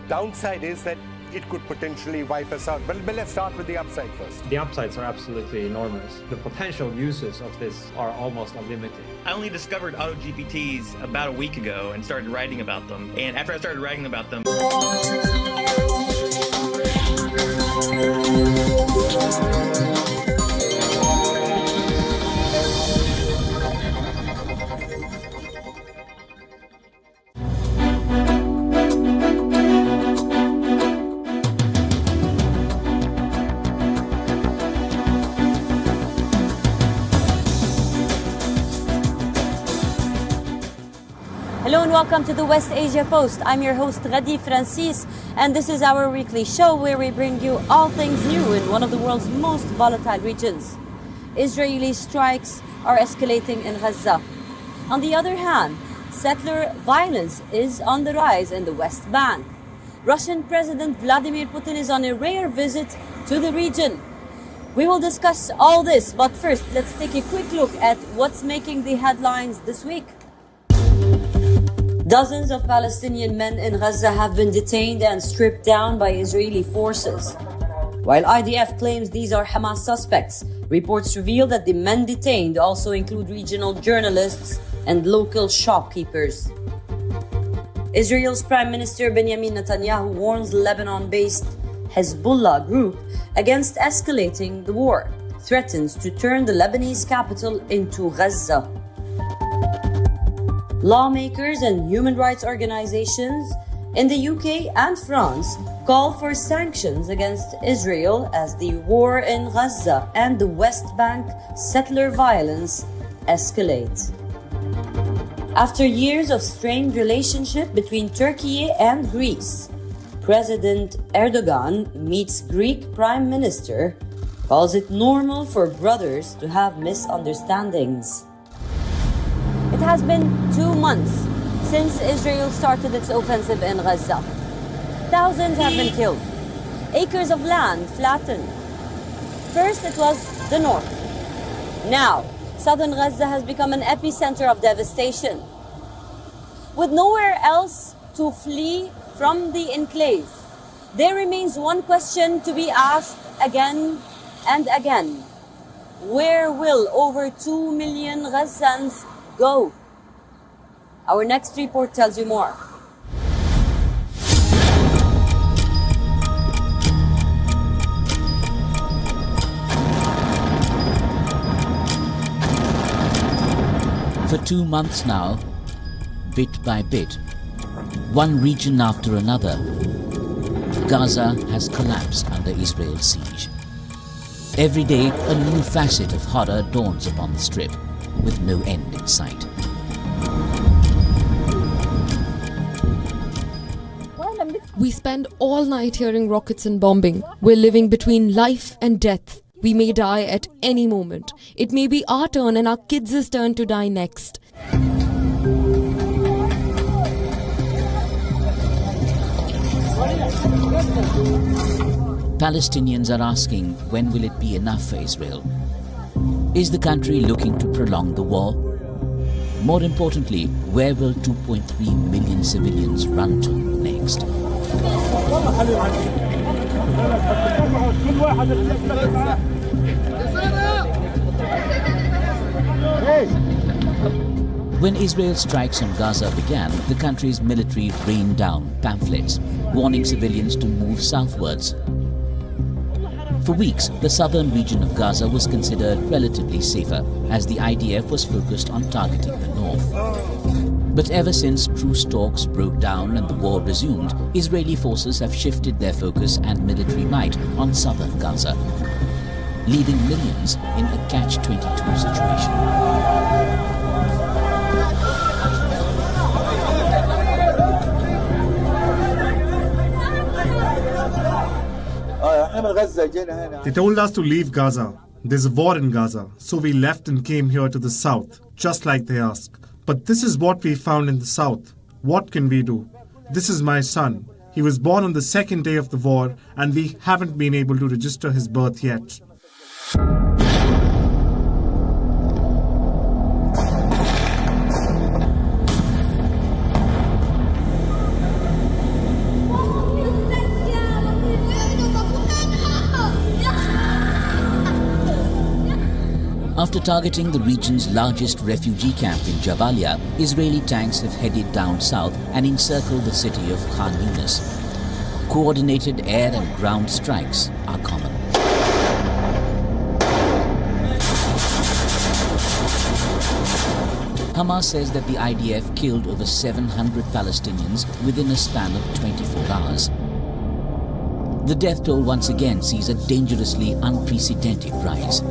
downside is that it could potentially wipe us out. But let's start with the upside first. The upsides are absolutely enormous. The potential uses of this are almost unlimited. I only discovered AutoGPTs about a week ago and started writing about them. And after I started writing about them, Hello and welcome to the West Asia Post. I'm your host Ghadi Francis, and this is our weekly show where we bring you all things new in one of the world's most volatile regions. Israeli strikes are escalating in Gaza. On the other hand, settler violence is on the rise in the West Bank. Russian President Vladimir Putin is on a rare visit to the region. We will discuss all this, but first let's take a quick look at what's making the headlines this week. Dozens of Palestinian men in Gaza have been detained and stripped down by Israeli forces. While IDF claims these are Hamas suspects, reports reveal that the men detained also include regional journalists and local shopkeepers. Israel's Prime Minister Benjamin Netanyahu warns Lebanon-based Hezbollah group against escalating the war, threatens to turn the Lebanese capital into Gaza. Lawmakers and human rights organizations in the UK and France call for sanctions against Israel as the war in Gaza and the West Bank settler violence escalate. After years of strained relationship between Turkey and Greece, President Erdogan meets Greek Prime Minister, calls it normal for brothers to have misunderstandings. It has been 2 months since Israel started its offensive in Gaza. Thousands have been killed. Acres of land flattened. First it was the north. Now, southern Gaza has become an epicenter of devastation. With nowhere else to flee from the enclave, there remains one question to be asked again and again. Where will over 2 million Gazans go? Our next report tells you more. For 2 months now, bit by bit, one region after another, Gaza has collapsed under Israel's siege. Every day, a new facet of horror dawns upon the strip, with no end in sight. We spend all night hearing rockets and bombing. We're living between life and death. We may die at any moment. It may be our turn and our kids' turn to die next. Palestinians are asking, when will it be enough for Israel? Is the country looking to prolong the war? More importantly, where will 2.3 million civilians run to next? When Israel's strikes on Gaza began, the country's military rained down pamphlets warning civilians to move southwards. For weeks, the southern region of Gaza was considered relatively safer, as the IDF was focused on targeting the north. But ever since truce talks broke down and the war resumed, Israeli forces have shifted their focus and military might on southern Gaza, leaving millions in a catch-22 situation. They told us to leave Gaza. There's a war in Gaza, so we left and came here to the south, just like they asked. But this is what we found in the south. What can we do? This is my son. He was born on the second day of the war, and we haven't been able to register his birth yet. After targeting the region's largest refugee camp in Jabalia, Israeli tanks have headed down south and encircled the city of Khan Yunis. Coordinated air and ground strikes are common. Hamas says that the IDF killed over 700 Palestinians within a span of 24 hours. The death toll once again sees a dangerously unprecedented rise.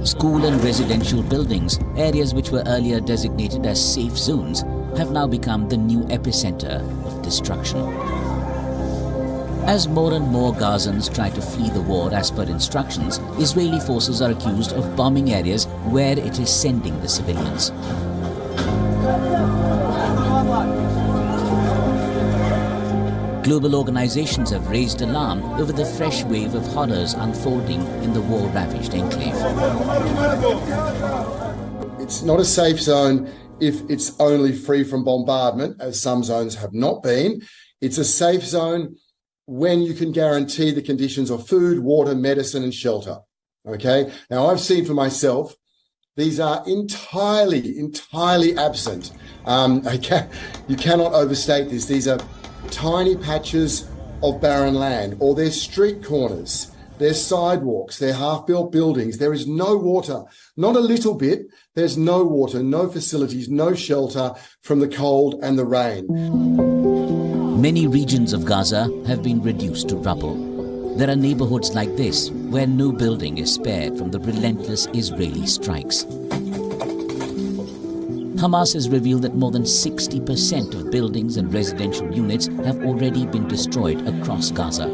School and residential buildings, areas which were earlier designated as safe zones, have now become the new epicenter of destruction. As more and more Gazans try to flee the war as per instructions, Israeli forces are accused of bombing areas where it is sending the civilians. Global organizations have raised alarm over the fresh wave of horrors unfolding in the war-ravaged enclave. It's not a safe zone if it's only free from bombardment, as some zones have not been. It's a safe zone when you can guarantee the conditions of food, water, medicine, and shelter. Okay? Now, I've seen for myself, these are entirely absent. You cannot overstate this. These are tiny patches of barren land, or they're street corners, they're sidewalks, they're half-built buildings. There is no water, not a little bit. There's no water, no facilities, no shelter from the cold and the rain. Many regions of Gaza have been reduced to rubble. There are neighborhoods like this where no building is spared from the relentless Israeli strikes. Hamas has revealed that more than 60% of buildings and residential units have already been destroyed across Gaza.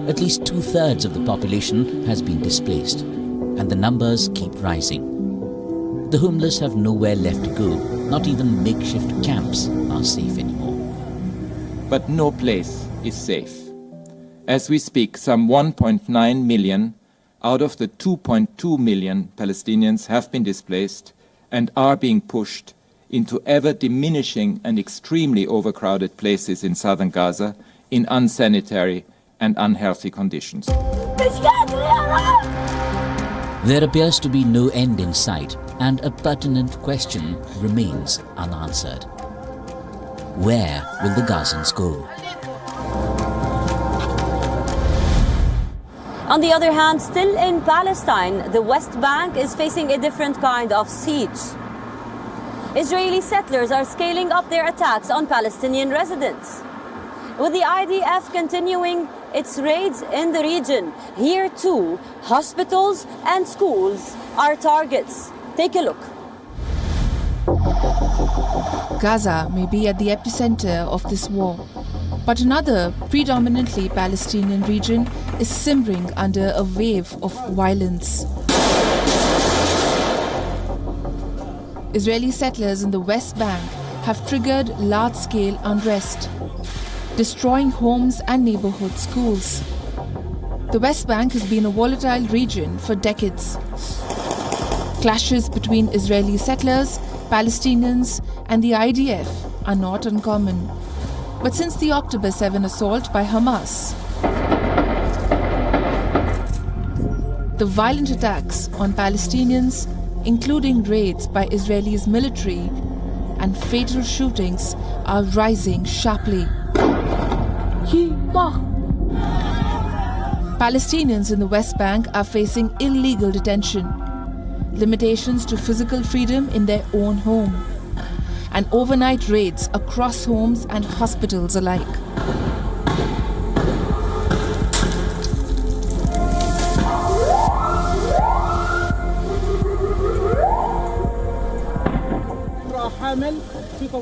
At least 2/3 of the population has been displaced, and the numbers keep rising. The homeless have nowhere left to go. Not even makeshift camps are safe anymore. But no place is safe. As we speak, some 1.9 million out of the 2.2 million Palestinians have been displaced and are being pushed into ever-diminishing and extremely overcrowded places in southern Gaza in unsanitary and unhealthy conditions. There appears to be no end in sight, and a pertinent question remains unanswered. Where will the Gazans go? On the other hand, still in Palestine, the West Bank is facing a different kind of siege. Israeli settlers are scaling up their attacks on Palestinian residents, with the IDF continuing its raids in the region. Here too, hospitals and schools are targets. Take a look. Gaza may be at the epicenter of this war, but another predominantly Palestinian region is simmering under a wave of violence. Israeli settlers in the West Bank have triggered large-scale unrest, destroying homes and neighborhood schools. The West Bank has been a volatile region for decades. Clashes between Israeli settlers, Palestinians, and the IDF are not uncommon. But since the October 7 assault by Hamas, the violent attacks on Palestinians, including raids by Israel's military and fatal shootings, are rising sharply. Palestinians in the West Bank are facing illegal detention, limitations to physical freedom in their own home, and overnight raids across homes and hospitals alike.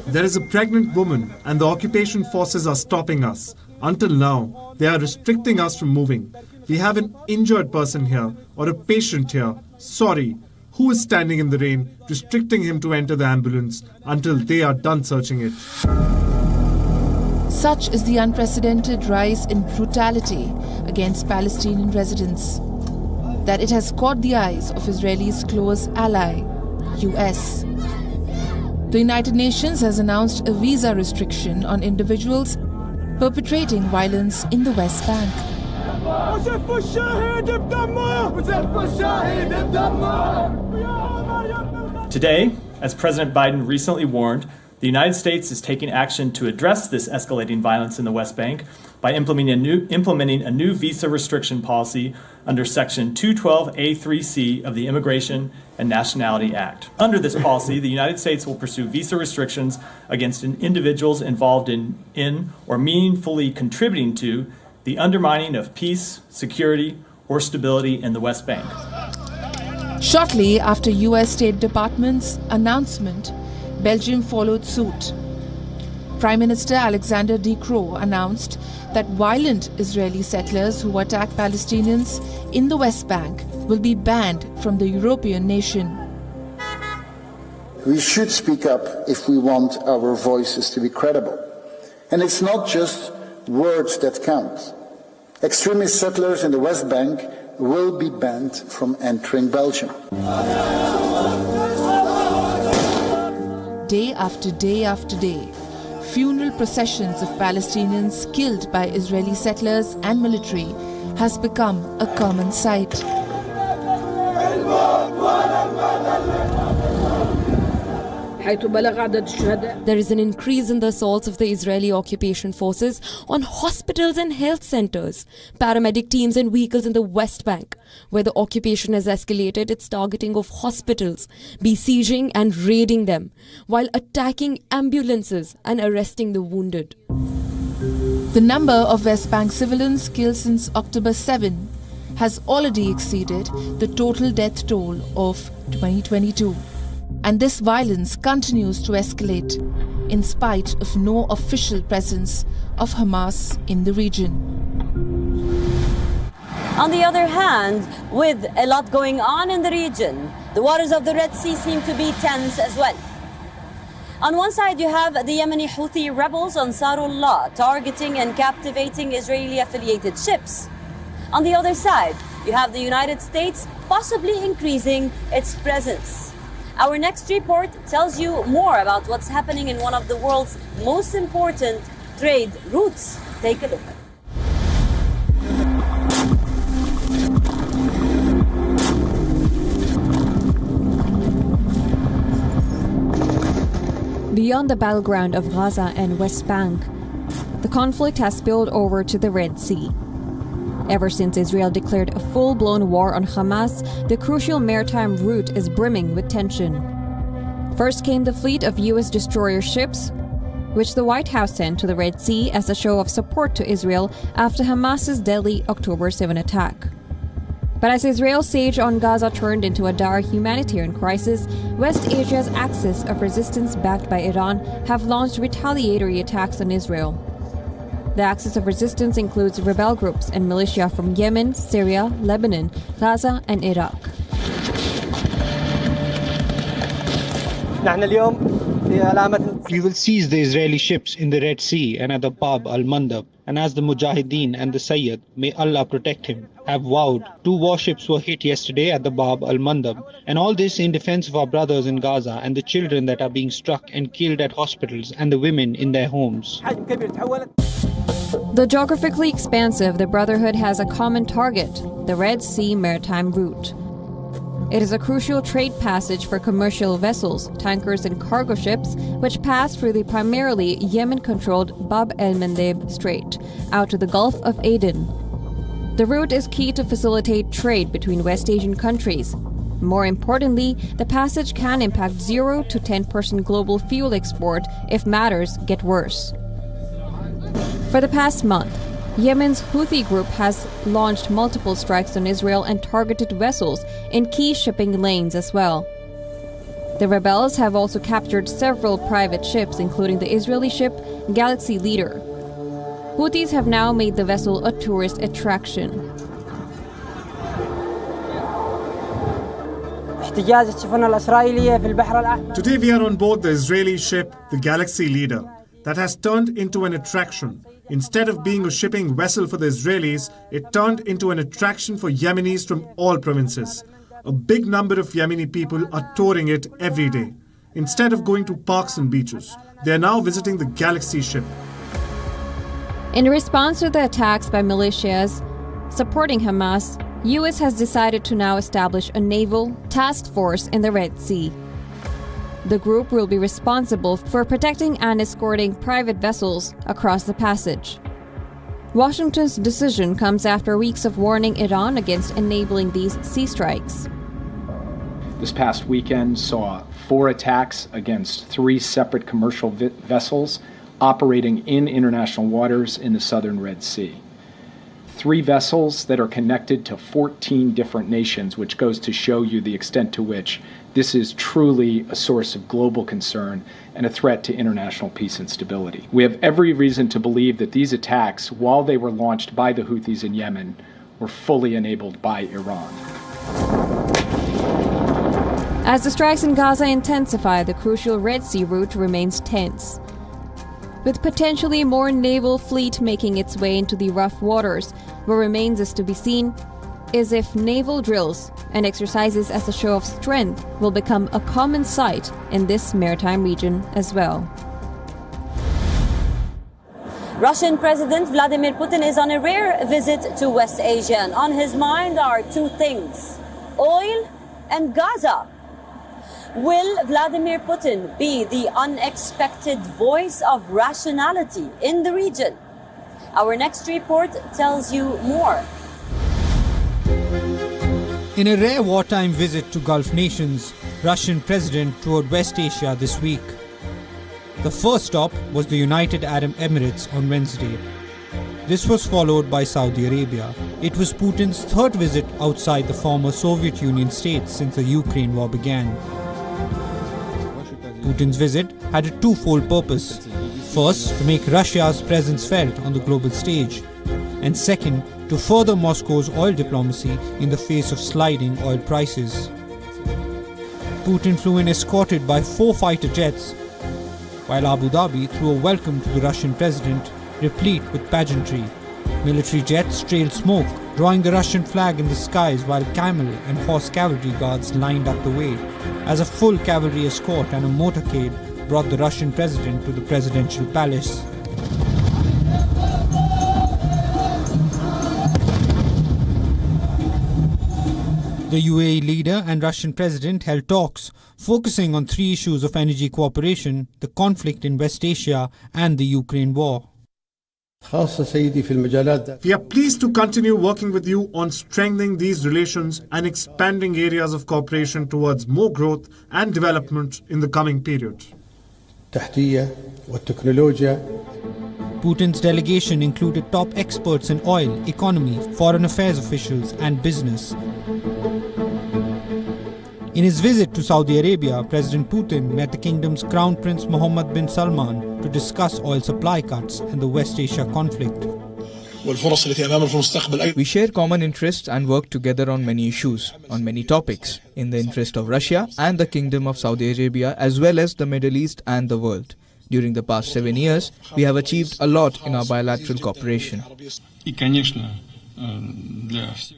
There is a pregnant woman and the occupation forces are stopping us. Until now, they are restricting us from moving. We have an injured person here or a patient here. Sorry. Who is standing in the rain, restricting him to enter the ambulance until they are done searching it? Such is the unprecedented rise in brutality against Palestinian residents that it has caught the eyes of Israel's close ally, US. The United Nations has announced a visa restriction on individuals perpetrating violence in the West Bank. Today, as President Biden recently warned, the United States is taking action to address this escalating violence in the West Bank by implementing a new visa restriction policy under Section 212A3C of the Immigration and Nationality Act. Under this policy, the United States will pursue visa restrictions against individuals involved in or meaningfully contributing to the undermining of peace, security, or stability in the West Bank. Shortly after US State Department's announcement, Belgium followed suit. Prime Minister Alexander De Croo announced that violent Israeli settlers who attack Palestinians in the West Bank will be banned from the European nation. We should speak up if we want our voices to be credible. And it's not just words that count. Extremist settlers in the West Bank will be banned from entering Belgium. Day after day after day, funeral processions of Palestinians killed by Israeli settlers and military has become a common sight. There is an increase in the assaults of the Israeli occupation forces on hospitals and health centers, paramedic teams and vehicles in the West Bank. Where the occupation has escalated its targeting of hospitals, besieging and raiding them, while attacking ambulances and arresting the wounded. The number of West Bank civilians killed since October 7 has already exceeded the total death toll of 2022. And this violence continues to escalate in spite of no official presence of Hamas in the region. On the other hand, with a lot going on in the region, the waters of the Red Sea seem to be tense as well. On one side, you have the Yemeni Houthi rebels Ansarullah targeting and captivating Israeli-affiliated ships. On the other side, you have the United States possibly increasing its presence. Our next report tells you more about what's happening in one of the world's most important trade routes. Take a look. Beyond the battleground of Gaza and West Bank, the conflict has spilled over to the Red Sea. Ever since Israel declared a full-blown war on Hamas, the crucial maritime route is brimming with tension. First came the fleet of U.S. destroyer ships, which the White House sent to the Red Sea as a show of support to Israel after Hamas's deadly October 7 attack. But as Israel's siege on Gaza turned into a dire humanitarian crisis, West Asia's axis of resistance backed by Iran have launched retaliatory attacks on Israel. The axis of resistance includes rebel groups and militia from Yemen, Syria, Lebanon, Gaza, and Iraq. We will seize the Israeli ships in the Red Sea and at the Bab al-Mandab, and as the Mujahideen and the Sayyid, may Allah protect him, have vowed, 2 warships were hit yesterday at the Bab al-Mandab, and all this in defense of our brothers in Gaza and the children that are being struck and killed at hospitals and the women in their homes. Though geographically expansive, the Brotherhood has a common target, the Red Sea maritime route. It is a crucial trade passage for commercial vessels, tankers and cargo ships, which pass through the primarily Yemen-controlled Bab el-Mandeb Strait, out to the Gulf of Aden. The route is key to facilitate trade between West Asian countries. More importantly, the passage can impact 0 to 10% global fuel export if matters get worse. For the past month, Yemen's Houthi group has launched multiple strikes on Israel and targeted vessels in key shipping lanes as well. The rebels have also captured several private ships, including the Israeli ship Galaxy Leader. Houthis have now made the vessel a tourist attraction. Today we are on board the Israeli ship, the Galaxy Leader, that has turned into an attraction. Instead of being a shipping vessel for the Israelis, it turned into an attraction for Yemenis from all provinces. A big number of Yemeni people are touring it every day. Instead of going to parks and beaches, they are now visiting the Galaxy ship. In response to the attacks by militias supporting Hamas, US has decided to now establish a naval task force in the Red Sea. The group will be responsible for protecting and escorting private vessels across the passage. Washington's decision comes after weeks of warning Iran against enabling these sea strikes. This past weekend saw 4 attacks against 3 separate commercial vessels operating in international waters in the southern Red Sea. 3 vessels that are connected to 14 different nations, which goes to show you the extent to which this is truly a source of global concern and a threat to international peace and stability. We have every reason to believe that these attacks, while they were launched by the Houthis in Yemen, were fully enabled by Iran. As the strikes in Gaza intensify, the crucial Red Sea route remains tense. With potentially more naval fleet making its way into the rough waters, what remains is to be seen is if naval drills and exercises as a show of strength will become a common sight in this maritime region as well. Russian President Vladimir Putin is on a rare visit to West Asia, and on his mind are 2 things: oil and Gaza. Will Vladimir Putin be the unexpected voice of rationality in the region? Our next report tells you more. In a rare wartime visit to Gulf nations, Russian President toured West Asia this week. The first stop was the United Arab Emirates on Wednesday. This was followed by Saudi Arabia. It was Putin's 3rd visit outside the former Soviet Union states since the Ukraine war began. Putin's visit had a 2-fold purpose. First, to make Russia's presence felt on the global stage, and second, to further Moscow's oil diplomacy in the face of sliding oil prices. Putin flew in escorted by 4 fighter jets, while Abu Dhabi threw a welcome to the Russian president, replete with pageantry. Military jets trailed smoke, drawing the Russian flag in the skies, while camel and horse cavalry guards lined up the way, as a full cavalry escort and a motorcade brought the Russian president to the presidential palace. The UAE leader and Russian president held talks, focusing on 3 issues of energy cooperation, the conflict in West Asia and the Ukraine war. We are pleased to continue working with you on strengthening these relations and expanding areas of cooperation towards more growth and development in the coming period. Putin's delegation included top experts in oil, economy, foreign affairs officials and business. In his visit to Saudi Arabia, President Putin met the kingdom's Crown Prince Mohammed bin Salman to discuss oil supply cuts and the West Asia conflict. We share common interests and work together on many issues, on many topics, in the interest of Russia and the Kingdom of Saudi Arabia, as well as the Middle East and the world. During the past 7 years, we have achieved a lot in our bilateral cooperation.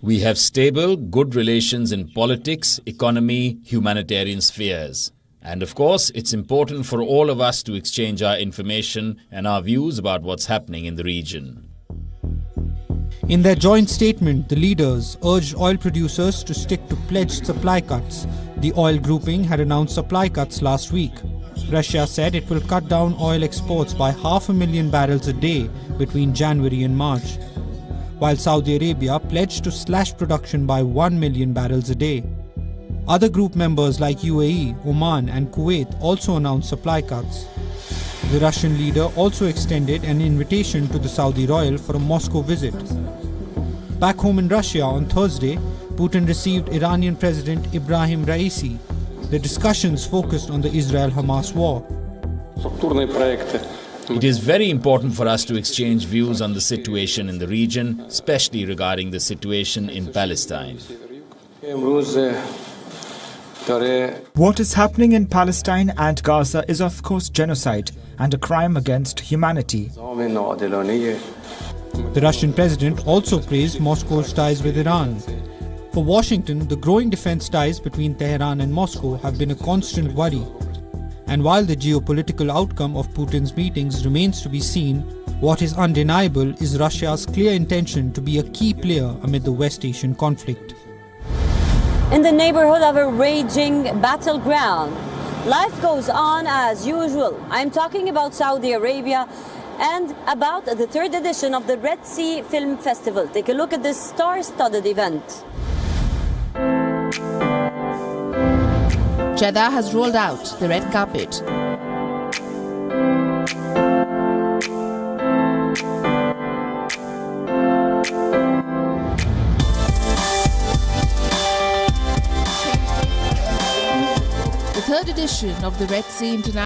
We have stable, good relations in politics, economy, humanitarian spheres. And of course, it's important for all of us to exchange our information and our views about what's happening in the region. In their joint statement, the leaders urged oil producers to stick to pledged supply cuts. The oil grouping had announced supply cuts last week. Russia said it will cut down oil exports by 500,000 barrels a day between January and March, while Saudi Arabia pledged to slash production by 1 million barrels a day. Other group members like UAE, Oman and Kuwait also announced supply cuts. The Russian leader also extended an invitation to the Saudi royal for a Moscow visit. Back home in Russia on Thursday, Putin received Iranian President Ibrahim Raisi. The discussions focused on the Israel-Hamas war. It is very important for us to exchange views on the situation in the region, especially regarding the situation in Palestine. What is happening in Palestine and Gaza is of course genocide and a crime against humanity. The Russian president also praised Moscow's ties with Iran. For Washington, the growing defense ties between Tehran and Moscow have been a constant worry. And while the geopolitical outcome of Putin's meetings remains to be seen, What is undeniable is Russia's clear intention to be a key player amid the West Asian conflict. In the neighborhood of a raging battleground, life goes on as usual. I'm talking about Saudi Arabia and about the third edition of the Red Sea Film Festival. Take a look at this star-studded event. Jeddah has rolled out the red carpet. The third edition of the Red Sea International